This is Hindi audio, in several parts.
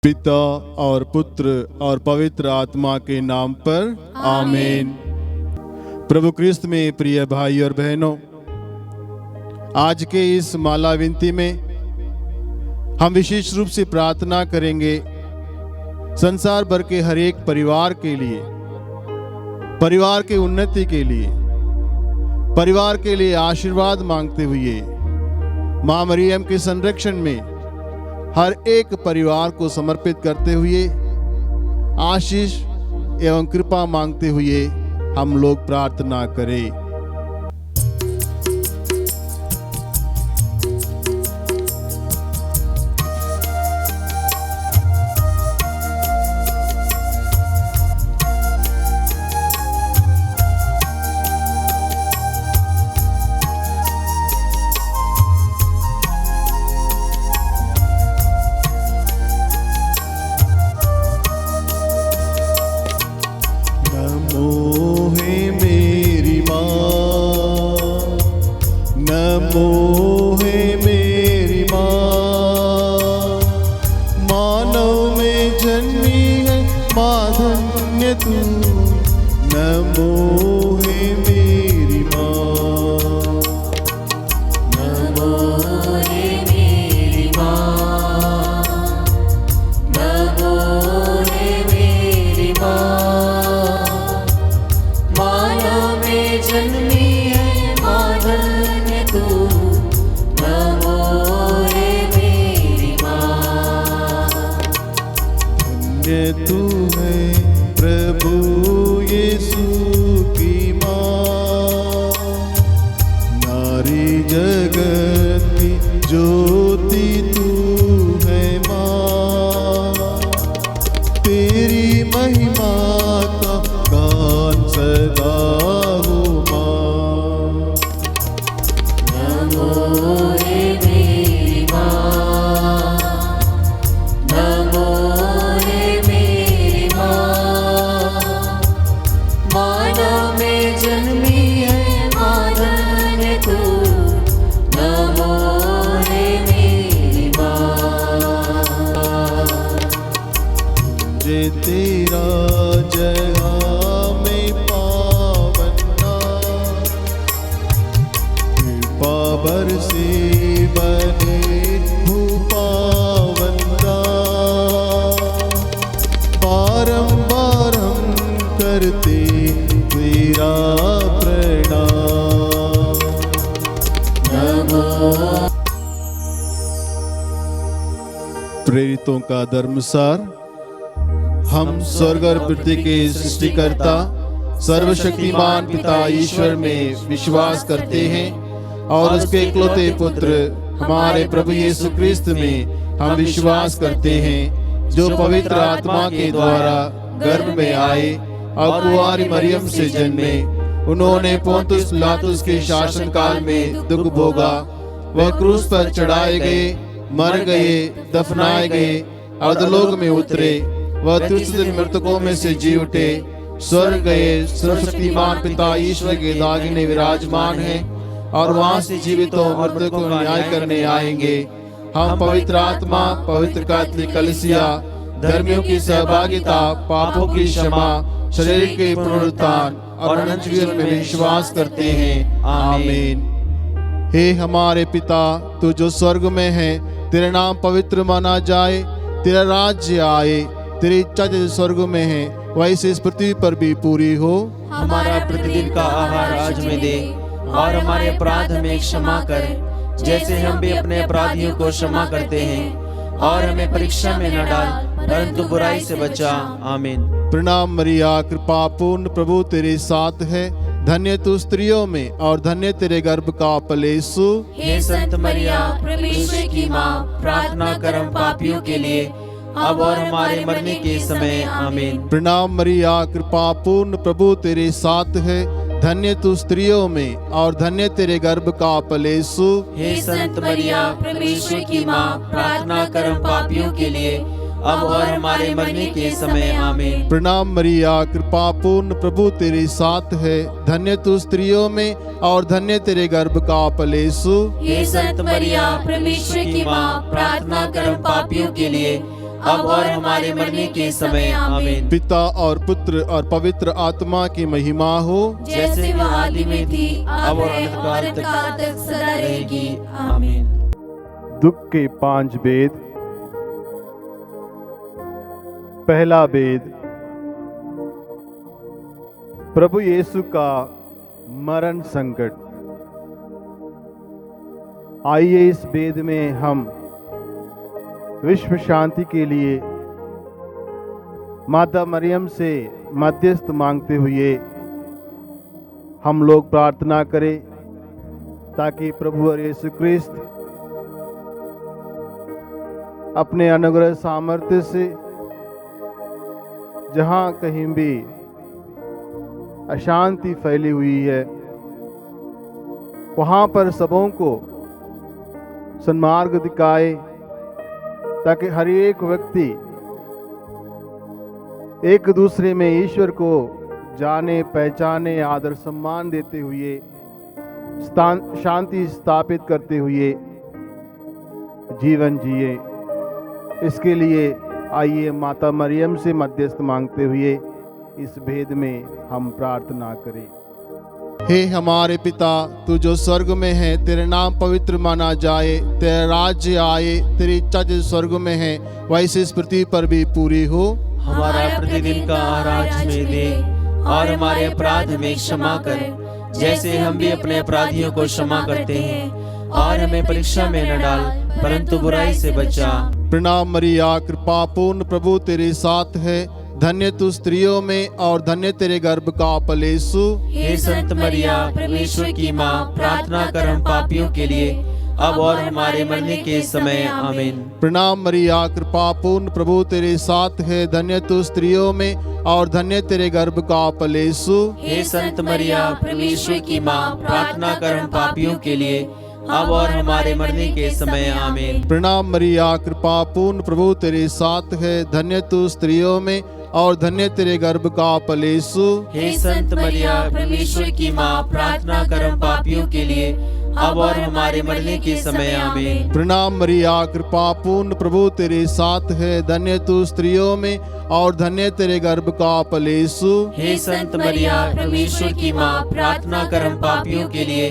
पिता और पुत्र और पवित्र आत्मा के नाम पर आमीन। प्रभु क्रिस्त में प्रिय भाई और बहनों, आज के इस माला विनती में हम विशेष रूप से प्रार्थना करेंगे संसार भर के हर एक परिवार के लिए, परिवार के उन्नति के लिए, परिवार के लिए आशीर्वाद मांगते हुए मां मरियम के संरक्षण में हर एक परिवार को समर्पित करते हुए आशीष एवं कृपा मांगते हुए हम लोग प्रार्थना करें। तू है प्रभु यीशु की माँ, नारी जगत की ज्योति तू है माँ, तेरी महिमा का गान सदा हो माँ। नमो रे मेरी माँ, नमो तेरा जहाँ में पावना, कृपा बरसे बने भूपावंदा, बारंबार हम करते तेरा प्रणाम। नमो। प्रेरितों का धर्मसार। हम स्वर्ग और पृथ्वी के सृष्टिकर्ता सर्वशक्तिमान पिता ईश्वर में विश्वास करते हैं और उसके इकलौते पुत्र हमारे प्रभु यीशु क्रिस्त में हम विश्वास करते हैं, जो पवित्र आत्मा के द्वारा गर्भ में आए और कुंवारी मरियम से जन्मे। उन्होंने पोंतुस पिलातुस के शासन काल में दुख भोगा, वह क्रूस पर चढ़ाए गए, मर गए, दफनाए गए, अधोलोक में उतरे, वह तीसरे दिन मृतकों में से जी उठे, स्वर्ग गए, सर्वशक्तिमान पिता ईश्वर के दाहिने विराजमान हैं और वहां से जीवितों और मृतकों को न्याय करने आएंगे। हम पवित्र आत्मा, पवित्र कैथोलिक कलीसिया, धर्मियों की सहभागिता, पापों की क्षमा, शरीर के पुनरुत्थान और अनंत जीवन में विश्वास करते हैं। आमीन। हे हमारे पिता, तू जो स्वर्ग में है, तेरा नाम पवित्र माना जाए, तेरा राज्य आए, तेरी इच्छा जैसे स्वर्ग में है वैसे इस पृथ्वी पर भी पूरी हो। हमारा प्रतिदिन का आहार आज में दे और हमारे अपराध हमें क्षमा कर, जैसे हम भी अपने अपराधियों को क्षमा करते हैं, और हमें परीक्षा में न डाल परंतु बुराई से बचा। आमीन। प्रणाम मरिया, कृपा पूर्ण प्रभु तेरे साथ है, धन्य तू स्त्रियों में और धन्य तेरे गर्भ का फल यीशु। हे संत मरिया परमेश्वर की माँ, प्रार्थना कर हम पापियों के लिए अब और हमारे मरने के समय। आमीन। प्रणाम मरिया, कृपा पूर्ण प्रभु तेरे साथ है, धन्य तू स्त्रियों में और धन्य तेरे गर्भ का फल यीशु। हे संत मरिया परमेश्वर की माँ, प्रार्थना कर हम पापियों के लिए अब और हमारे मरने के समय। आमीन। प्रणाम मरिया, कृपा पूर्ण प्रभु तेरे साथ है, धन्य तू स्त्रियों में और धन्य तेरे गर्भ का फल यीशु। हे संत मरिया परमेश्वर की माँ, प्रार्थना कर हम पापियों के लिए अब और हमारे मरने के समय आमीन। पिता और पुत्र और पवित्र आत्मा की महिमा हो, जैसे वह आदि में थी, अब है और अनंतकाल तक सदा रहेगी। आमीन। दुख के 5 वेद। पहला वेद, प्रभु यीशु का मरण संकट। आइए इस वेद में हम विश्व शांति के लिए माता मरियम से मध्यस्थ मांगते हुए हम लोग प्रार्थना करें, ताकि प्रभु और यीशु क्रिस्त अपने अनुग्रह सामर्थ्य से जहां कहीं भी अशांति फैली हुई है, वहां पर सबों को सन्मार्ग दिखाए, ताकि हर एक व्यक्ति एक दूसरे में ईश्वर को जाने, पहचाने, आदर सम्मान देते हुए शांति स्थापित करते हुए जीवन जिए। इसके लिए आइए माता मरियम से मध्यस्थ मांगते हुए इस भेद में हम प्रार्थना करें। हे हमारे पिता, तू जो स्वर्ग में है, तेरे नाम पवित्र माना जाए, तेरा राज्य आए, तेरी इच्छा जो स्वर्ग में है वैसे इस पृथ्वी पर भी पूरी हो। हमारा प्रतिदिन का आहार आज हमें दे, और हमारे अपराध हमें क्षमा कर, जैसे हम भी अपने अपराधियों को क्षमा करते हैं, और हमें परीक्षा में न डाल, परंतु बुराई से बचा। प्रणाम मरिया, कृपा पूर्ण प्रभु तेरे साथ है, धन्य तू स्त्रियों में और धन्य तेरे गर्भ का फल यीशु। हे संत मरिया, परमेश्वर की माँ, प्रार्थना कर हम पापियों के लिए, अब और हमारे मरने के समय आमीन। प्रणाम मरिया, कृपा पूर्ण प्रभु तेरे साथ है, धन्य तू स्त्रियों में और धन्य तेरे गर्भ का फल यीशु। हे संत मरिया, परमेश्वर की माँ, प्रार्थना कर हम पापियों के लिए, अब और हमारे मरने के समय आमीन। प्रणाम मरिया, कृपा पूर्ण प्रभु तेरे साथ है, धन्य तू स्त्रियों में और धन्य तेरे गर्भ का फल यीशु। हे संत मरिया, परमेश्वर की माँ, प्रार्थना कर हम पापियों के लिए, अब और हमारे मरने के समय आमीन। प्रणाम मरिया, कृपा पूर्ण प्रभु तेरे साथ है, धन्य तू स्त्रियों में और धन्य तेरे गर्भ का फल यीशु। हे संत मरिया, परमेश्वर की माँ, प्रार्थना कर हम पापियों के लिए,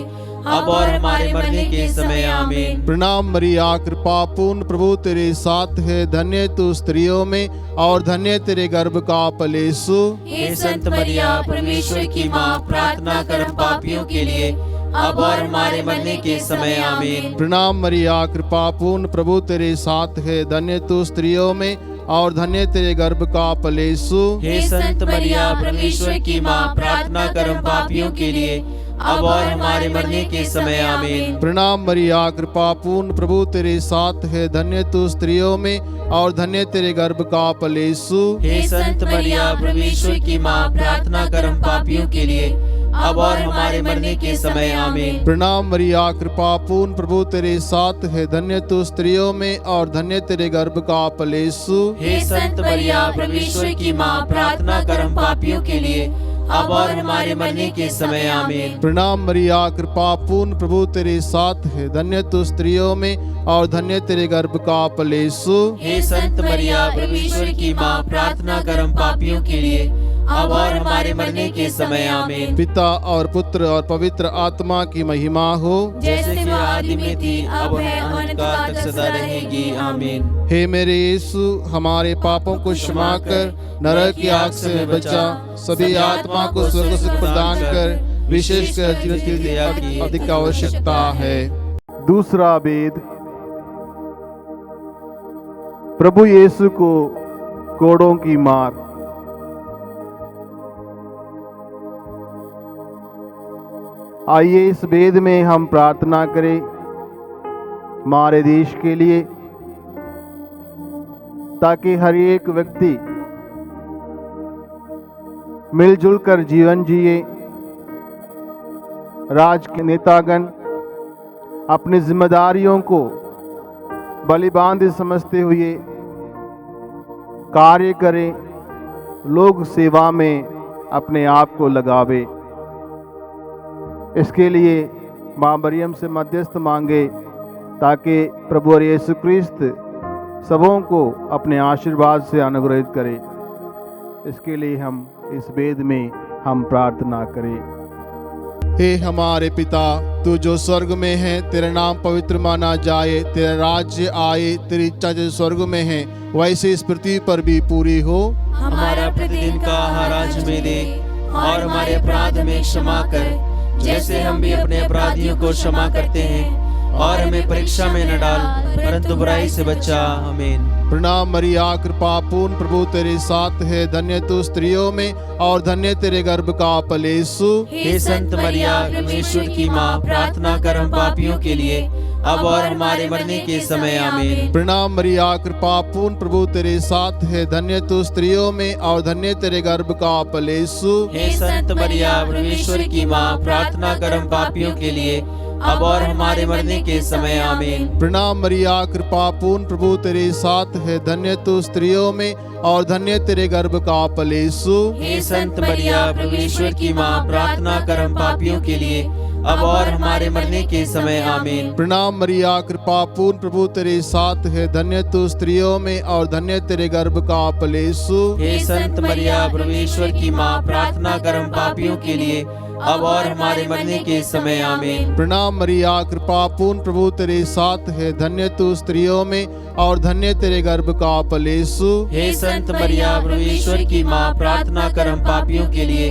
अब और हमारे मरने के समय आमीन। प्रणाम मरिया, कृपा पूर्ण प्रभु तेरे साथ है, धन्य तू स्त्रियों में और धन्य तेरे गर्भ का फल यीशु। हे संत मरिया, परमेश्वर की माँ, प्रार्थना कर हम पापियों के लिए, अब और हमारे मरने के समय आमीन। प्रणाम मरिया, कृपा पूर्ण प्रभु तेरे साथ है, धन्य तू स्त्रियों में और धन्य तेरे गर्भ का फल यीशु। हे संत मरिया, परमेश्वर की माँ, प्रार्थना कर हम पापियों के लिए, अब और हमारे मरने के समय आमीन। प्रणाम मरिया, कृपा पूर्ण प्रभु तेरे साथ है, धन्य तू स्त्रियों में और धन्य तेरे गर्भ का फल यीशु। हे संत मरिया, परमेश्वर की माँ, प्रार्थना कर हम पापियों के लिए, अब और हमारे मरने के समय आमीन। प्रणाम मरिया, कृपा पूर्ण प्रभु तेरे साथ है, धन्य तू स्त्रियों में और धन्य तेरे गर्भ का फल यीशु। हे संत मरिया, परमेश्वर की माँ, प्रार्थना कर हम पापियों के लिए, अब और हमारे मरने के समय आमीन। प्रणाम मरिया, कृपा पूर्ण प्रभु तेरे साथ है, धन्य तू स्त्रियों में और धन्य तेरे गर्भ का फल यीशु। हे संत मरिया, परमेश्वर की माँ, प्रार्थना कर हम पापियों के लिए, अब और हमारे मरने के समय आमीन। पिता और पुत्र और पवित्र आत्मा की महिमा हो, जैसे वह आदि में थी, अब है और अनंतकाल तक सदा रहेगी। आमीन। हे मेरे यीशु, हमारे पापों को क्षमा कर, नरक की आग से बचा, सभी आत्मा को स्वर्ग सुख प्रदान कर, विशेषकर जीवन की दया की अधिक आवश्यकता है। दूसरा वेद, प्रभु यीशु को कोड़ों की मार। आइए इस वेद में हम प्रार्थना करें हमारे देश के लिए, ताकि हर एक व्यक्ति मिलजुल कर जीवन जिए। राज के नेतागण अपनी जिम्मेदारियों को बलिबांध समझते हुए कार्य करें, लोग सेवा में अपने आप को लगावे। इसके लिए माँ मरियम से मध्यस्थ मांगे, ताकि प्रभु और यीशु क्रिस्त सबों को अपने आशीर्वाद से अनुग्रहित करे। इसके लिए हम इस वेद में हम प्रार्थना करें। हे हमारे पिता, तू जो स्वर्ग में है, तेरा नाम पवित्र माना जाए, तेरा राज्य आए, तेरी इच्छा जो स्वर्ग में है वैसे इस पृथ्वी पर भी पूरी हो। हमारा प्रतिदिन का आहार आज हमें दे, और हमारे अपराध में क्षमा कर, जैसे हम भी अपने अपराधियों को क्षमा करते हैं, और हमें परीक्षा में न डाल, परंतु बुराई से बचा। आमीन। प्रणाम मरिया, कृपा पूर्ण, प्रभु तेरे साथ है, धन्य तू स्त्रियों में और धन्य तेरे गर्भ का फल यीशु। हे संत मरिया, परमेश्वर की माँ, प्रार्थना कर हम पापियों के लिए, अब और हमारे मरने के समय। आमीन। प्रणाम मरिया, कृपा पूर्ण, प्रभु तेरे साथ है, धन्य तू स्त्रियों में और धन्य तेरे गर्भ का फल यीशु। हे संत मरिया, परमेश्वर की माँ, प्रार्थना कर हम पापियों के लिए, अब और हमारे मरने के समय। आमीन। प्रणाम मरिया, कृपा पूर्ण, प्रभु तेरे साथ है, धन्य तू स्त्रियों में और धन्य तेरे गर्भ का फल यीशु। हे संत मरिया, परमेश्वर की माँ, प्रार्थना कर हम पापियों के लिए, अब और हमारे मरने के समय। आमीन। प्रणाम मरिया, कृपा पूर्ण, प्रभु तेरे साथ है, धन्य तू स्त्रियों में और धन्य तेरे गर्भ का फल यीशु। हे संत मरिया, परमेश्वर की माँ, प्रार्थना कर हम पापियों के लिए, अब और हमारे मरने के समय। आमीन। प्रणाम मरिया, कृपा पूर्ण, प्रभु तेरे साथ है, धन्य तू स्त्रियों में और धन्य तेरे गर्भ का फल यीशु। हे संत मरिया, परमेश्वर की माँ, प्रार्थना कर हम पापियों के लिए,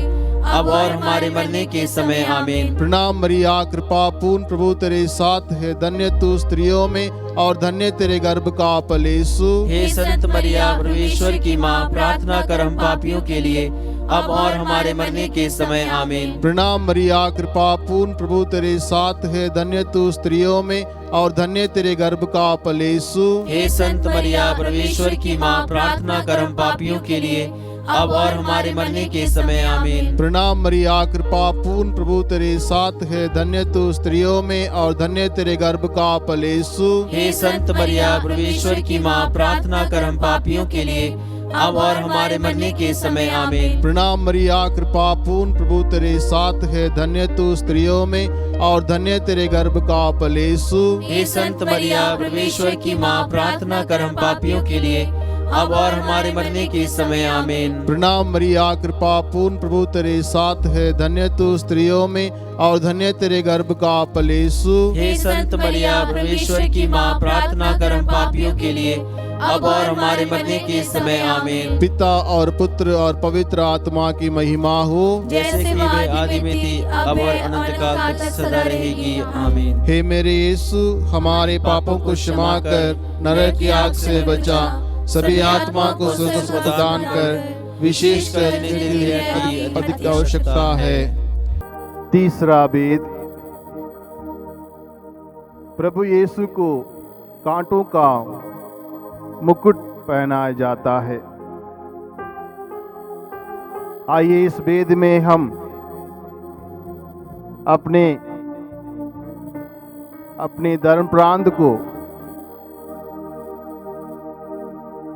अब और हमारे मरने के समय। आमीन। प्रणाम मरिया, कृपा पूर्ण, प्रभु तेरे साथ है, धन्य तू स्त्रियों में और धन्य तेरे गर्भ का फल यीशु। हे संत मरिया, परमेश्वर की माँ, प्रार्थना कर हम पापियों के लिए, अब और हमारे मरने के समय। आमीन। प्रणाम मरिया, कृपा पूर्ण, प्रभु तेरे साथ है, धन्य तू स्त्रियों में और धन्य तेरे गर्भ का फल यीशु। हे संत मरिया, परमेश्वर की माँ, प्रार्थना कर हम पापियों के लिए, अब और हमारे मरने के समय। आमीन। प्रणाम मरिया, कृपा पूर्ण, प्रभु तेरे साथ है, धन्य तू स्त्रियों में और धन्य तेरे गर्भ का फल यीशु। हे संत मरिया, परमेश्वर की माँ, प्रार्थना कर हम पापियों के लिए, अब और हमारे मरने के समय। आमीन। प्रणाम मरिया, कृपा पूर्ण, प्रभु तेरे साथ है, धन्य तू स्त्रियों में और धन्य तेरे गर्भ का फल यीशु। हे संत मरिया, परमेश्वर की माँ, प्रार्थना कर हम पापियों के लिए, अब और हमारे मरने के समय। आमीन। प्रणाम मरिया, कृपा पूर्ण, प्रभु तेरे साथ है, धन्य तू स्त्रियों में और धन्य तेरे गर्भ का फल यीशु। हे संत मरिया, परमेश्वर की माँ, प्रार्थना कर हम पापियों के लिए, अब और हमारे मरने के समय। आमीन। पिता और पुत्र और पवित्र आत्मा की महिमा हो, जैसे कि वे आदि में थी, अब और अनंत काल तक सदा रहेगी। आमीन। हे मेरे यीशु, हमारे पापों को क्षमा कर, नरक की आग से बचा, सभी आत्मा को स्वर्ग प्रदान कर, विशेषकर जिन्हें अधिक आवश्यकता है। तीसरा वेद। प्रभु यीशु को कांटों का मुकुट पहनाया जाता है। आइए इस वेद में हम अपने धर्म प्रांत को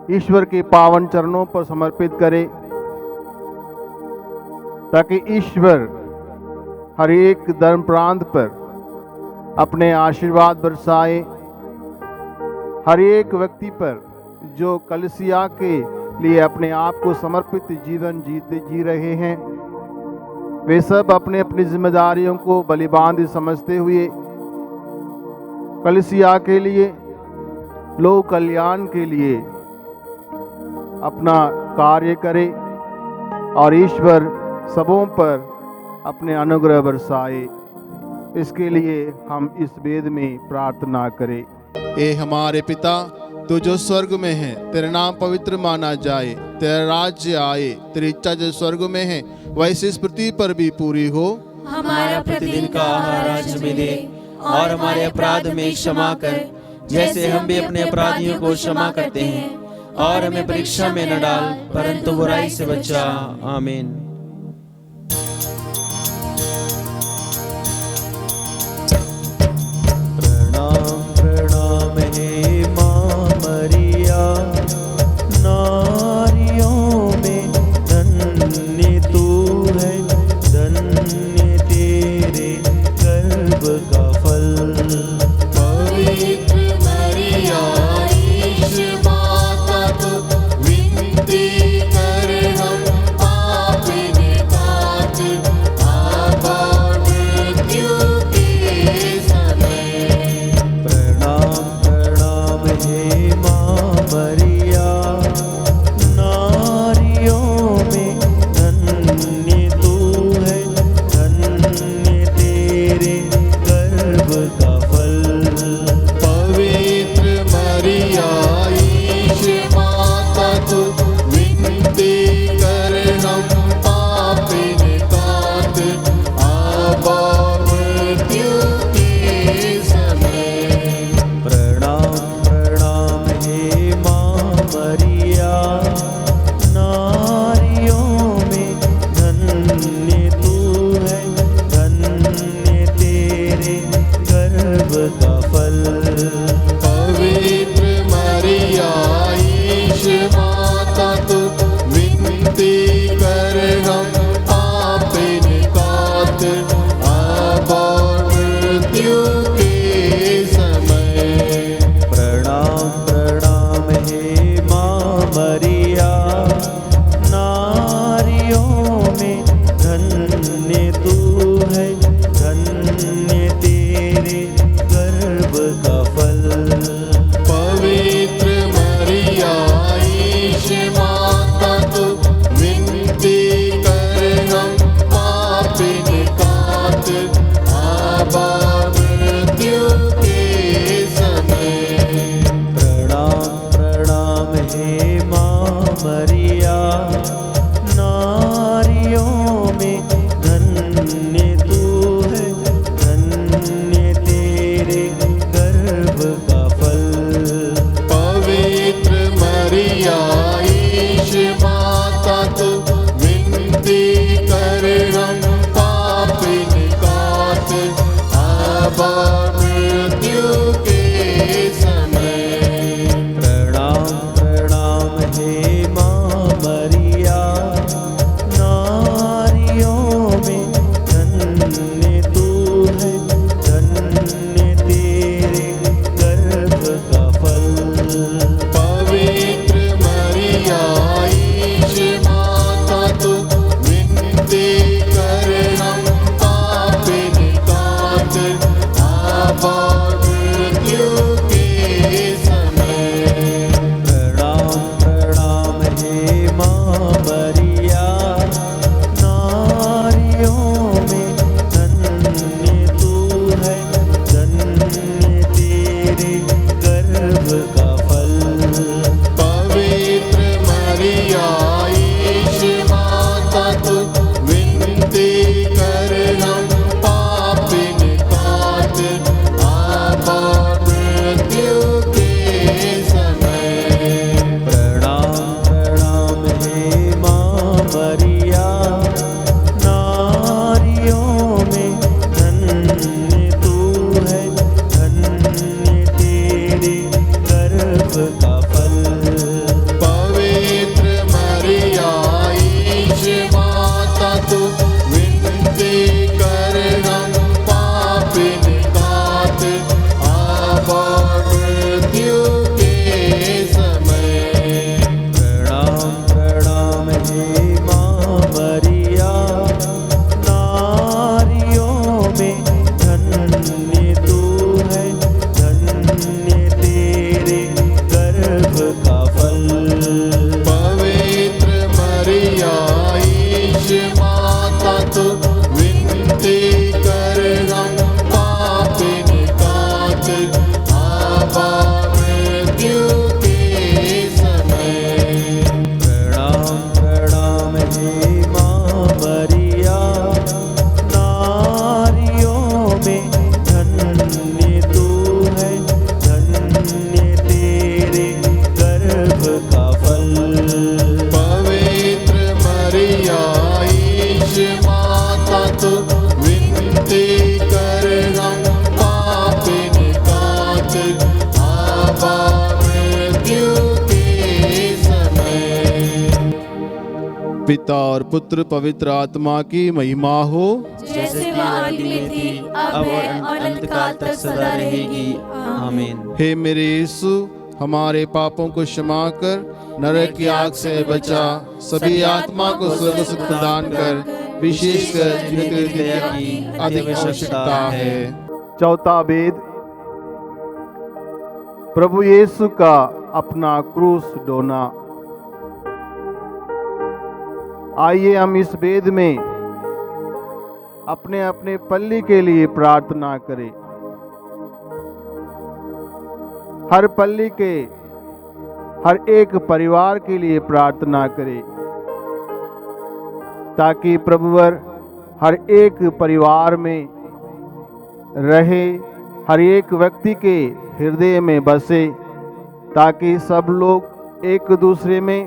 ईश्वर के पावन चरणों पर समर्पित करें, ताकि ईश्वर हर एक धर्म प्रांत पर अपने आशीर्वाद बरसाए। हर एक व्यक्ति पर जो कलीसिया के लिए अपने आप को समर्पित जीवन जी रहे हैं, वे सब अपने अपनी जिम्मेदारियों को बलिदान समझते हुए कलीसिया के लिए, लोक कल्याण के लिए अपना कार्य करे और ईश्वर सबों पर अपने अनुग्रह बरसाए। इसके लिए हम इस वेद में प्रार्थना करें। ए हमारे पिता, तू जो स्वर्ग में है, तेरा नाम पवित्र माना जाए, तेरा राज्य आए, तेरी इच्छा जो स्वर्ग में है वैसे इस पृथ्वी पर भी पूरी हो। हमारा प्रतिदिन का आहार आज हमें दे, और हमारे अपराध में क्षमा कर, जैसे हम भी अपने अपराधियों को क्षमा करते हैं, और हमें परीक्षा में न डाल, परंतु बुराई से बचा। आमीन। प्रणाम प्रणाम हे माँ मरिया, नारियों में धन्य तू है, धन्य तेरे गर्भ का फल। पवित्र मरिया ईश माँ मरिया, नारियों में धन्य तू है, धन्य तेरे गर्भ का फल। पवित्र मरिया ईश माता तू विनती कर हम पापिन कात, अब मृत्यु के समय। प्रणाम प्रणाम हे माँ मरिया, नारियों में धन्य तू है, धन्य तेरे गर्भ का फल। पवित्र मरिया ईश माता तू विनती कर हम पापिन कात, अब मृत्यु के समय। प्रणाम प्रणाम हे माँ मरिया, नारियों में धन्य तू है, धन्य तेरे गर्भ का फल। पवित्र मरिया ईश माता तू विनती कर हम पापिन कात, अब मृत्यु के समय। प्रणाम प्रणाम हे माँ मरिया, नारियों में धन्य तू है, धन्य तेरे गर्भ का फल। पवित्र मरिया ईश माता तू विनती कर हम पापिन कात, अब मृत्यु के समय। प्रणाम प्रणाम हे माँ मरिया, नारियों में धन्य तू है, धन्य तेरे गर्भ का फल। पवित्र मरिया ईश माता तू विनती कर हम पापिन कात, अब मृत्यु के समय। प्रणाम प्रणाम हे माँ मरिया, नारियों में धन्य तू है, धन्य तेरे गर्भ का फल। पवित्र मरिया ईश माता तू विनती कर हम पापिन कात, अब मृत्यु के समय। पिता और पुत्र पवित्र आत्मा की महिमा हो। जैसे वह आदि में थी, अब है और अनंत काल तक सदा रहेगी। आमीन। हे मेरे यीशु, हमारे पापों को क्षमा कर, नरक की आग से बचा, सभी आत्मा को स्वर्ग सुख प्रदान कर, विशेषकर जिन्हें तेरी दया की अधिक आवश्यकता है। चौथा वेद, प्रभु यीशु का अपना क्रूस ढोना। आइए हम इस वेद में अपने अपने पल्ली के लिए प्रार्थना करें। हर पल्ली के हर एक परिवार के लिए प्रार्थना करें, ताकि प्रभुवर हर एक परिवार में रहे, हर एक व्यक्ति के हृदय में बसे, ताकि सब लोग एक दूसरे में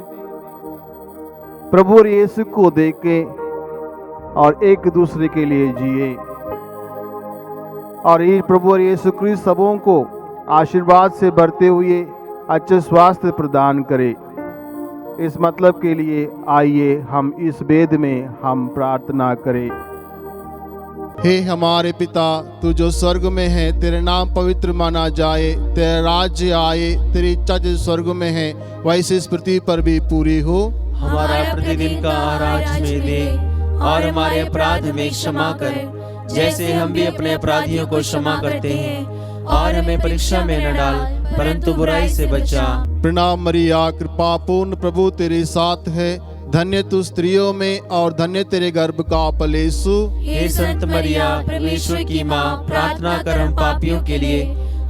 प्रभु यीशु को देखें और एक दूसरे के लिए जिए, और ये प्रभु यीशु क्रिस्त सबों को आशीर्वाद से भरते हुए अच्छे स्वास्थ्य प्रदान करे। इस मतलब के लिए आइए हम इस वेद में हम प्रार्थना करें। हे हमारे पिता, तू जो स्वर्ग में है, तेरे नाम पवित्र माना जाए, तेरा राज्य आए, तेरी इच्छा जो स्वर्ग में है वैसे इस पृथ्वी पर भी पूरी हो। हमारा प्रतिदिन का आहार आज में दे, और हमारे अपराध हमें क्षमा कर, जैसे हम भी अपने अपराधियों को क्षमा करते हैं, और हमें परीक्षा में न डाल, परंतु बुराई से बचा। प्रणाम मरिया, कृपा पूर्ण प्रभु तेरे साथ है, धन्य तू स्त्रियों में और धन्य तेरे गर्भ का फल यीशु। हे संत मरिया, परमेश्वर की माँ, प्रार्थना कर हम पापियों के लिए,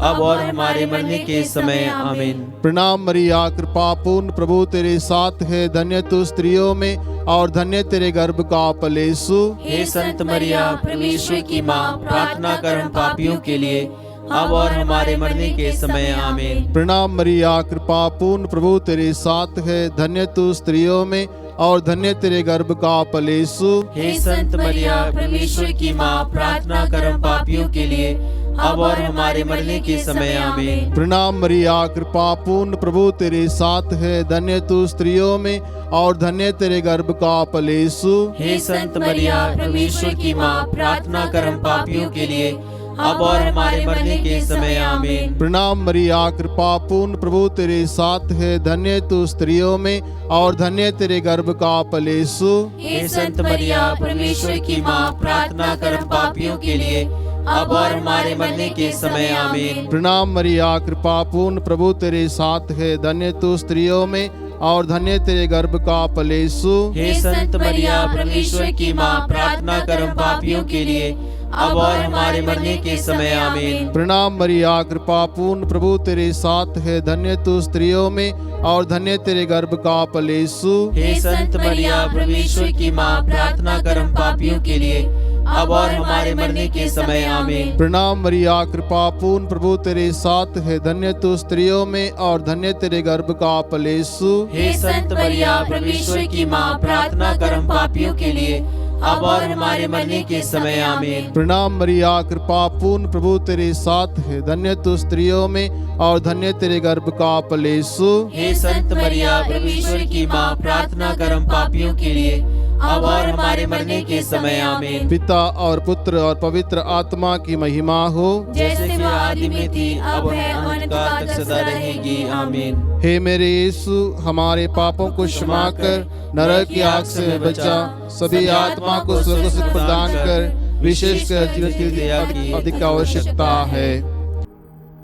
अब और हमारे मरने के समय आमीन। प्रणाम मरिया, कृपा पूर्ण, प्रभु तेरे साथ है, धन्य तू स्त्रियों में और धन्य तेरे गर्भ का फल यीशु। हे संत मरिया, परमेश्वर की माँ, प्रार्थना कर हम पापियों के लिए, अब और हमारे मरने के समय आमीन। प्रणाम मरिया, कृपा पूर्ण, प्रभु तेरे साथ है, धन्य तू स्त्रियों में और धन्य तेरे गर्भ का फल यीशु। हे संत मरिया, परमेश्वर की माँ, प्रार्थना कर हम पापियों के लिए, अब और हमारे मरने के समय आमीन। प्रणाम मरिया, कृपा पूर्ण, प्रभु तेरे साथ है, धन्य तू स्त्रियों में और धन्य तेरे गर्भ का फल यीशु। हे संत मरिया, परमेश्वर की माँ, प्रार्थना कर हम पापियों के लिए, अब और हमारे मरने के समय आमीन। प्रणाम मरिया, कृपा पूर्ण, प्रभु तेरे साथ है, धन्य तू स्त्रियों में और धन्य तेरे गर्भ का फल यीशु। हे संत मरिया, परमेश्वर की माँ, प्रार्थना कर हम पापियों के लिए, अब और हमारे मरने के समय आमीन। प्रणाम मरिया, कृपा पूर्ण, प्रभु तेरे साथ है, धन्य तू स्त्रियों में और धन्य तेरे गर्भ का फल यीशु। हे संत मरिया, परमेश्वर की माँ, प्रार्थना कर हम पापियों के लिए, अब और हमारे मरने के समय आमीन। प्रणाम मरिया, कृपा पूर्ण, प्रभु तेरे साथ है, धन्य तू स्त्रियों में और धन्य तेरे गर्भ का फल यीशु। हे संत मरिया, परमेश्वर की माँ, प्रार्थना कर हम पापियों के लिए, अब और हमारे मरने के समय आमीन। प्रणाम मरिया, कृपा पूर्ण, प्रभु तेरे साथ है, धन्य तू स्त्रियों में और धन्य तेरे गर्भ का फल यीशु। हे संत मरिया, परमेश्वर की माँ, प्रार्थना कर हम पापियों के लिए, अब और हमारे मरने के समय आमीन। प्रणाम मरिया, कृपा पूर्ण, प्रभु तेरे साथ है, धन्य तू स्त्रियों में और धन्य तेरे गर्भ का फल यीशु। हे संत मरिया, परमेश्वर की माँ, प्रार्थना कर हम पापियों के लिए, अब और हमारे मरने के समय आमीन। पिता और पुत्र और पवित्र आत्मा की महिमा हो, जैसे कि आदि में थी, अब है, अनंतकाल तक सदा रहेगी आमीन। हे मेरे यीशु, हमारे पापों को क्षमा कर, नरक की आग से बचा, सभी आत्मा को स्वर्ग सुख प्रदान कर, विशेषकर जीवन की दया की अधिक आवश्यकता है।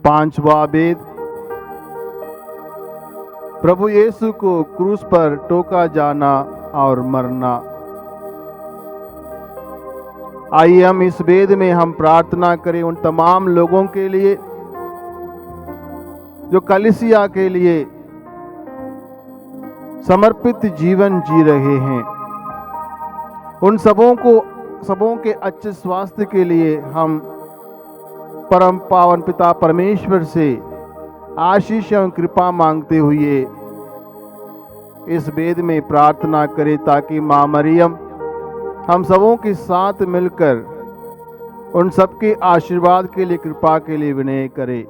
पांचवा वेद। प्रभु यीशु को क्रूस पर टोका जाना और मरना। आइए हम इस वेद में हम प्रार्थना करें उन तमाम लोगों के लिए जो कलीसिया के लिए समर्पित जीवन जी रहे हैं। उन सबों के अच्छे स्वास्थ्य के लिए हम परम पावन पिता परमेश्वर से आशीष एवं कृपा मांगते हुए इस वेद में प्रार्थना करें ताकि माँ मरियम हम सबों के साथ मिलकर उन सबके आशीर्वाद के लिए, कृपा के लिए विनय करें।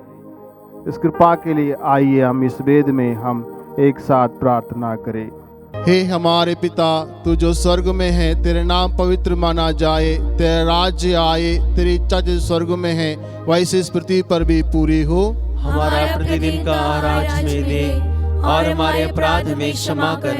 इस कृपा के लिए आइए हम इस वेद में हम एक साथ प्रार्थना करें। हे हमारे पिता, तू जो स्वर्ग में है, तेरे नाम पवित्र माना जाए, तेरा राज्य आए, तेरी इच्छा जो स्वर्ग में है वैसे इस पृथ्वी पर भी पूरी हो। हमारा प्रतिदिन का आहार हमें दे और हमारे अपराध हमें क्षमा कर,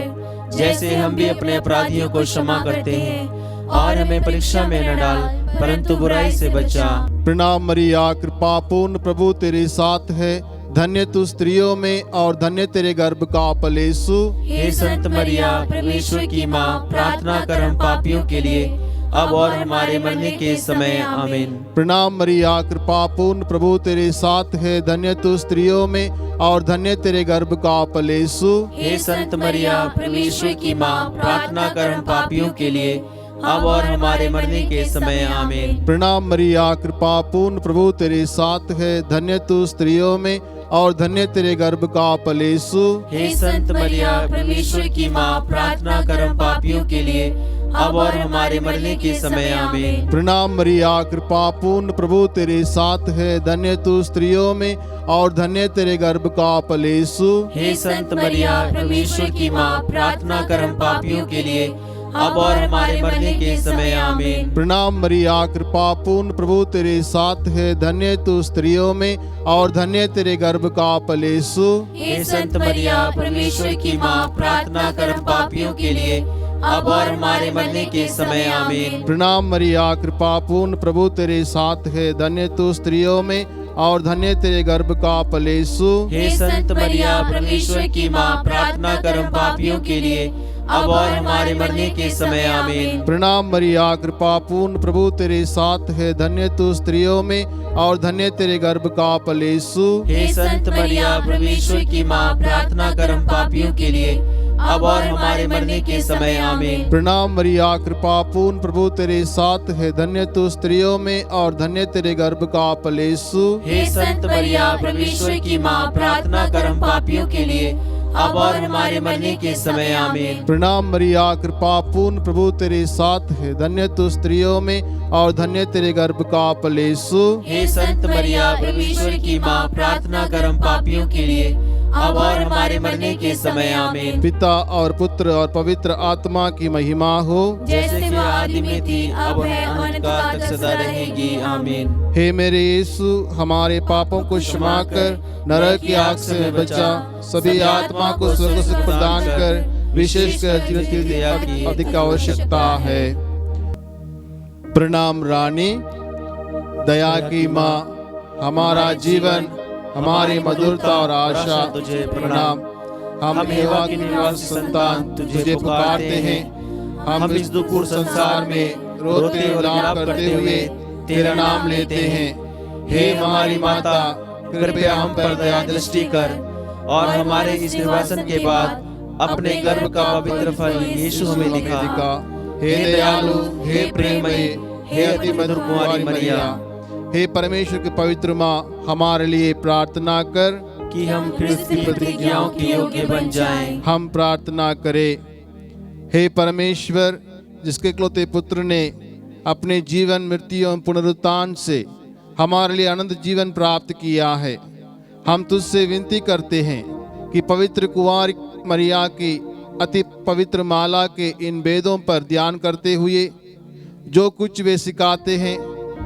जैसे हम भी अपने अपराधियों को क्षमा करते हैं, और हमें परीक्षा में न डाल, परंतु बुराई से बचा। प्रणाम मरिया, कृपा पूर्ण, प्रभु तेरे साथ है, धन्य तू स्त्रियों में और धन्य तेरे गर्भ का फल यीशु। हे संत मरिया, परमेश्वर की माँ, प्रार्थना कर हम पापियों के लिए, अब और हमारे मरने के समय आमीन। प्रणाम मरिया, कृपा पूर्ण, प्रभु तेरे साथ है, धन्य तू स्त्रियों में और धन्य तेरे गर्भ का फल यीशु। हे संत मरिया, परमेश्वर की माँ, प्रार्थना कर हम पापियों के लिए, अब और हमारे मरने के समय आमीन। प्रणाम मरिया, कृपा पूर्ण, प्रभु तेरे साथ है, धन्य तू स्त्रियों में और धन्य तेरे गर्भ का फल यीशु। हे संत मरिया, परमेश्वर की माँ, प्रार्थना कर हम पापियों के लिए, अब और हमारे मरने के समय आमीन। प्रणाम मरिया, कृपा पूर्ण, प्रभु तेरे साथ है, धन्य तू स्त्रियों में और धन्य तेरे गर्भ का फल यीशु। हे संत मरिया, परमेश्वर की माँ, प्रार्थना कर हम पापियों के लिए, अब और हमारे मरने के समय आमीन। प्रणाम मरिया, कृपा पूर्ण, प्रभु तेरे साथ है, धन्य तू स्त्रियों में और धन्य तेरे गर्भ का फल यीशु। हे संत मरिया, परमेश्वर की माँ, प्रार्थना कर हम पापियों के लिए, अब और हमारे मरने के समय आमीन। प्रणाम मरिया, कृपा पूर्ण, प्रभु तेरे साथ है, धन्य तू स्त्रियों में और धन्य तेरे गर्भ का फल यीशु। हे संत मरिया, परमेश्वर की माँ, प्रार्थना कर हम पापियों के लिए, अब और हमारे मरने के समय आमीन। प्रणाम मरिया, कृपा पूर्ण, प्रभु तेरे साथ है, धन्य तू स्त्रियों में और धन्य तेरे गर्भ का फल यीशु। हे संत मरिया, परमेश्वर की माँ, प्रार्थना कर हम पापियों के लिए, अब और हमारे मरने के समय आमीन। प्रणाम मरिया, कृपा पूर्ण, प्रभु तेरे साथ है, धन्य तू स्त्रियों में और धन्य तेरे गर्भ का फल यीशु। हे संत मरिया, परमेश्वर की माँ, प्रार्थना कर हम पापियों के लिए, अब और हमारे मरने के समय आमीन। प्रणाम मरिया, कृपा पूर्ण, प्रभु तेरे साथ है, धन्य तू स्त्रियों में और धन्य तेरे गर्भ का फल यीशु। हे संत मरिया, परमेश्वर की माँ, प्रार्थना कर हम पापियों के लिए, अब और हमारे मरने के समय आमीन। पिता और पुत्र और पवित्र आत्मा की महिमा हो, जैसे वह आदि में थी, अब है, अनंत काल तक सदा रहेगी। आमीन। हे मेरे यीशु, हमारे पापों को क्षमा कर, नरक की आग से बचा, सभी आत्मा को स्वर्ग सुख प्रदान कर, विशेषकर जीवन की दया की अधिक आवश्यकता है। प्रणाम रानी, दया की माँ, हमारा जीवन, हमारी मधुरता और आशा तुझे प्रणाम। हम हेवा की निवासी संतान तुझे पुकारते हैं। हम इस दुखपूर्ण संसार में रोते और विलाप करते हुए तेरा नाम लेते हैं। हे हमारी माता, कृपया हम पर दया दृष्टि कर और हमारे इस निर्वासन के बाद अपने गर्भ का पवित्र फल यीशु हमें दिखा। हे दयालु, हे प्रेममयी, हे अति मधुर कुंवारी मरिया, हे परमेश्वर की पवित्र माँ, हमारे लिए प्रार्थना कर कि हम क्रिस्त की प्रतिज्ञाओं के योग्य बन जाएं। हम प्रार्थना करें। हे परमेश्वर, जिसके इकलौते पुत्र ने अपने जीवन, मृत्यु एवं पुनरुत्थान से हमारे लिए अनंत जीवन प्राप्त किया है, हम तुझसे विनती करते हैं कि पवित्र कुंवारी मरिया की अति पवित्र माला के इन वेदों पर ध्यान करते हुए जो कुछ वे सिखाते हैं,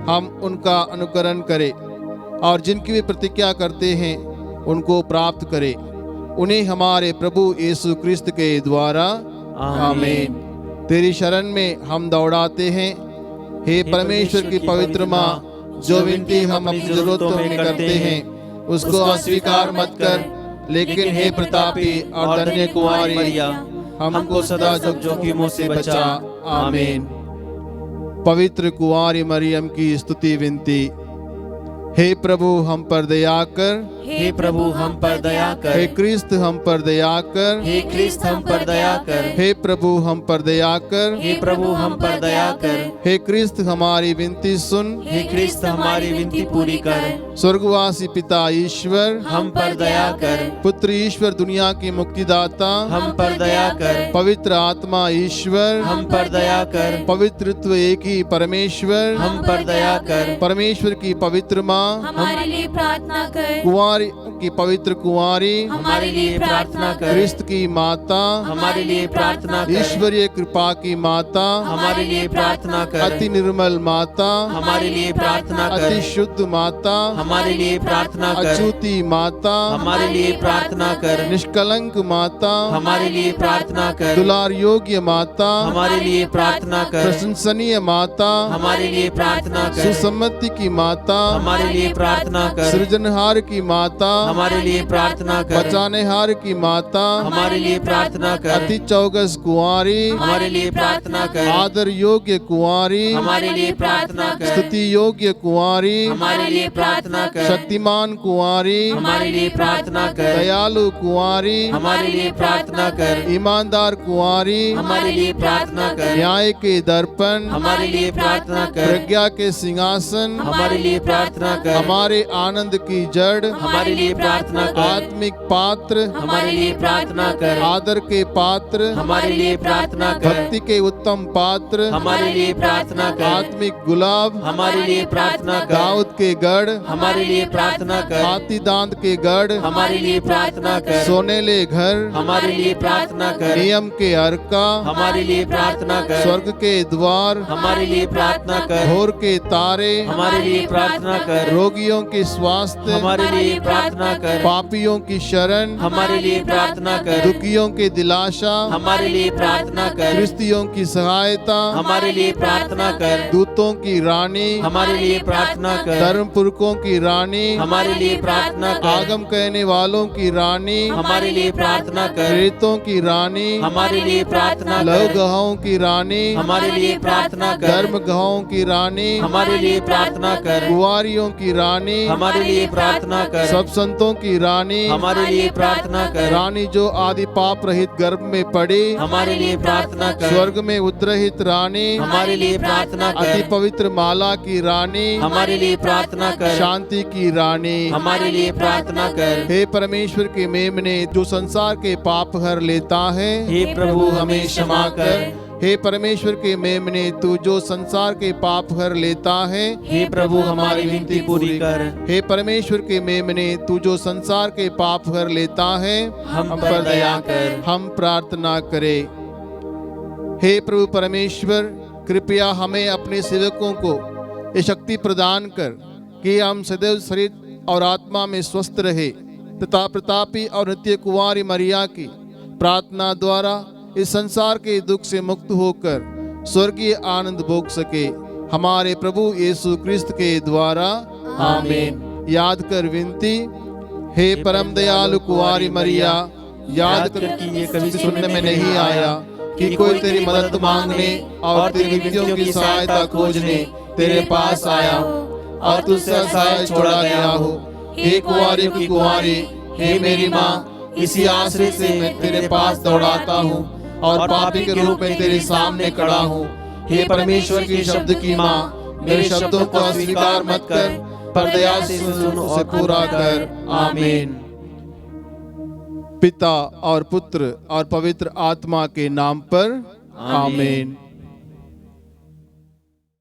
हम उनका अनुकरण करें और जिनकी वे प्रतिज्ञा करते हैं उनको प्राप्त करें। उन्हें हमारे प्रभु यीशु क्रिस्त के द्वारा आमीन। तेरी शरण में हम दौड़ाते हैं। हे परमेश्वर की पवित्र माँ, जो विनती हम अपनी जरूरतों में करते हैं उसको अस्वीकार मत कर, लेकिन हे प्रतापी और धन्य कुंवारी मरिया, हमको सदा जोखिमों से बचा। आमीन। पवित्र कुंवारी मरियम की स्तुति विनती। हे प्रभु हम पर दया कर, हे प्रभु हम पर दया कर, हे क्रिस्त हम पर दया कर, हे क्रिस्त हम पर दया कर, हे प्रभु हम पर दया कर, हे प्रभु हम पर दया कर, हे क्रिस्त हमारी विनती सुन, हे क्रिस्त हमारी विनती पूरी कर। स्वर्गवासी पिता ईश्वर हम पर दया कर, पुत्र ईश्वर दुनिया की मुक्तिदाता हम पर दया कर, पवित्र आत्मा ईश्वर हम पर दया कर, पवित्रत्व एक ही परमेश्वर हम पर दया कर, परमेश्वर की पवित्र माँ हमारे लिए प्रार्थना कर। कुंवारी की पवित्र कुंवारी हमारे लिए प्रार्थना कर। क्रिस्त की माता हमारे लिए प्रार्थना कर। ईश्वरीय कृपा की माता हमारे लिए प्रार्थना कर। अति निर्मल माता हमारे लिए प्रार्थना कर। अति शुद्ध माता हमारे लिए प्रार्थना कर। अछूती माता हमारे लिए प्रार्थना कर। निष्कलंक माता हमारे लिए प्रार्थना कर। दुलार योग्य माता हमारे लिए प्रार्थना कर। प्रशंसनीय माता हमारे लिए प्रार्थना कर। सुसम्मति की माता हमारे लिए प्रार्थना कर। सृजनहार की माता हमारे लिए प्रार्थना कर। बचानेहार की माता हमारे लिए प्रार्थना कर। अति चौगस कुंवारी हमारे लिए प्रार्थना कर। आदर योग्य कुंवारी हमारे लिए प्रार्थना कर। स्तुति योग्य कुंवारी हमारे लिए प्रार्थना कर। शक्तिमान कुंवारी हमारे लिए प्रार्थना कर। दयालु कुंवारी हमारे लिए प्रार्थना कर। ईमानदार कुंवारी हमारे लिए प्रार्थना कर। न्याय के दर्पण हमारे लिए प्रार्थना कर। प्रज्ञा के सिंहासन हमारे लिए प्रार्थना कर। हमारे आनंद की जड़ हमारे लिए प्रार्थना कर। आत्मिक पात्र हमारे लिए प्रार्थना कर। आदर के पात्र हमारे लिए प्रार्थना कर। भक्ति के उत्तम पात्र हमारे लिए प्रार्थना कर। आत्मिक गुलाब हमारे लिए प्रार्थना कर। दाऊद के गढ़ हमारे लिए प्रार्थना कर। हाथी दांत के गढ़ हमारे लिए प्रार्थना कर। सोनेले घर हमारे लिए प्रार्थना कर। नियम के अर्का हमारे लिए प्रार्थना कर। स्वर्ग के द्वार हमारे लिए प्रार्थना कर। भोर के तारे हमारे लिए प्रार्थना कर। रोगियों के स्वास्थ्य, हमारे लिए प्रार्थना कर। पापियों की शरण, हमारे लिए प्रार्थना कर। दुखियों के दिलासा, हमारे लिए प्रार्थना कर। क्रिस्तियों की सहायता, हमारे लिए प्रार्थना कर। दूतों की रानी, हमारे लिए प्रार्थना कर। धर्म पुरखों की रानी, हमारे लिए प्रार्थना कर। आगम कहने वालों की रानी, हमारे लिए प्रार्थना कर। प्रेतों की रानी, हमारे लिए प्रार्थना लव कर। गवाहों की रानी, हमारे लिए प्रार्थना कर। धर्म गवाहों की रानी, हमारे लिए प्रार्थना कर। कुंवारियों की रानी, हमारे लिए प्रार्थना कर। सब संतों की रानी, हमारे लिए प्रार्थना कर। रानी जो आदि पाप रहित गर्भ में पड़ी, हमारे लिए प्रार्थना कर। स्वर्ग में उद्रहित रानी, हमारे लिए प्रार्थना अति कर। पवित्र माला की रानी, हमारे लिए प्रार्थना कर। शांति की रानी, हमारे लिए प्रार्थना कर। हे परमेश्वर के मेमने जो संसार के पाप हर लेता है, हे प्रभु हमें क्षमा कर। हे परमेश्वर के मेमने तू जो संसार के पाप हर लेता है, हे प्रभु हमारी विनती पूरी कर। हे परमेश्वर के मेमने तू जो संसार के पाप हर लेता है, हम पर दया कर। हम प्रार्थना करें। हे प्रभु परमेश्वर, कृपया हमें अपने सेवकों को ये शक्ति प्रदान कर कि हम सदैव शरीर और आत्मा में स्वस्थ रहे तथा प्रतापी और नित्य कुंवारी मरिया की प्रार्थना द्वारा इस संसार के दुख से मुक्त होकर स्वर्गीय आनंद भोग सके, हमारे प्रभु यीशु क्रिस्त के द्वारा। आमीन। याद कर विनती। हे परम दयालु कुंवारी मरिया, याद कर कि ये कभी सुनने में नहीं आया कि कोई तेरी मदद मांगने और तेरी विनतियों की सहायता खोजने तेरे पास आया और तुझसे असहाय छोड़ा गया हो। हे कुंवारी की कुंवारी, हे मेरी माँ, इसी आश्रय से मैं तेरे पास दौड़ाता हूँ और पापी के रूप में तेरे सामने खड़ा हूँ। हे परमेश्वर के शब्द की माँ, मेरे शब्दों को अस्वीकार मत कर, पर दया से सुन उसे पूरा कर। आमीन। पिता और पुत्र और पवित्र आत्मा के नाम पर। आमीन।